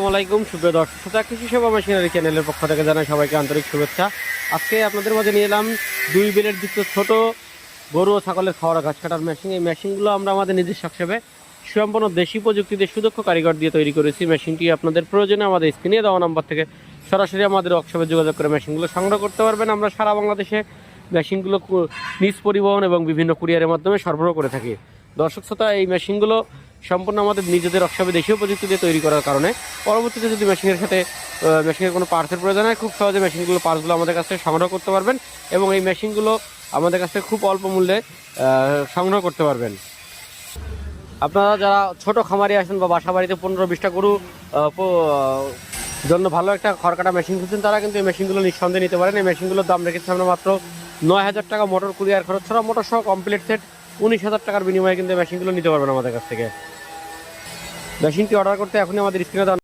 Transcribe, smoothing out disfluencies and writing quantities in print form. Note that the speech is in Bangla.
আসসালামু আলাইকুম সুপ্রিয় দর্শক শ্রোতা, কৃষি সেবা মেশিনারি চ্যানেলের পক্ষ থেকে জানাই সবাইকে আন্তরিক শুভেচ্ছা। আজকে আপনাদের মাঝে নিয়ে এলাম 2 বেলের যুক্ত ছোট গরু ও ছাগলের খাওয়ার ঘাস কাটার মেশিন। এই মেশিনগুলো আমরা আমাদের নিজস্ব হিসেবে সম্পূর্ণ দেশি প্রযুক্তিতে সুদক্ষ কারিগর দিয়ে তৈরি করেছি। মেশিনটি আপনাদের প্রয়োজনে আমাদের স্ক্রিনে দেওয়া নাম্বার থেকে সরাসরি আমাদের ওয়ার্কশপে যোগাযোগ করে মেশিনগুলো সংগ্রহ করতে পারবেন। আমরা সারা বাংলাদেশে মেশিনগুলো নিজ পরিবহন এবং বিভিন্ন কুরিয়ারের মাধ্যমে সরবরাহ করে থাকি। দর্শক শ্রোতা, এই মেশিনগুলো সম্পূর্ণ আমাদের নিজেদের ওয়ার্কশপে দেশীয় প্রযুক্তি দিয়ে তৈরি করার কারণে পরবর্তীতে যদি মেশিনের সাথে মেশিনের কোনো পার্টসের প্রয়োজন হয়, খুব সহজে মেশিনগুলো পার্টসগুলো আমাদের কাছ থেকে সংগ্রহ করতে পারবেন এবং এই মেশিনগুলো আমাদের কাছ থেকে খুব অল্প মূল্যে সংগ্রহ করতে পারবেন। আপনারা যারা ছোট খামারি আছেন বা বাসা বাড়িতে 15-20টা গরু জন্য ভালো একটা খড়কাটা মেশিন খুঁজছেন, তারা কিন্তু এই মেশিনগুলো নিঃসন্দেহে নিতে পারেন। এই মেশিনগুলোর দাম রেখেছি আমরা মাত্র 9,000 টাকা। মোটর কুরিয়ার খরচ ছাড়া মোটর সহ কমপ্লিট সেট 19,000 টাকার বিনিময়ে কিন্তু মেশিনগুলো নিতে পারবেন আমাদের কাছ থেকে। মেশিনটি অর্ডার করতে এখনই আমাদের স্ক্রিনে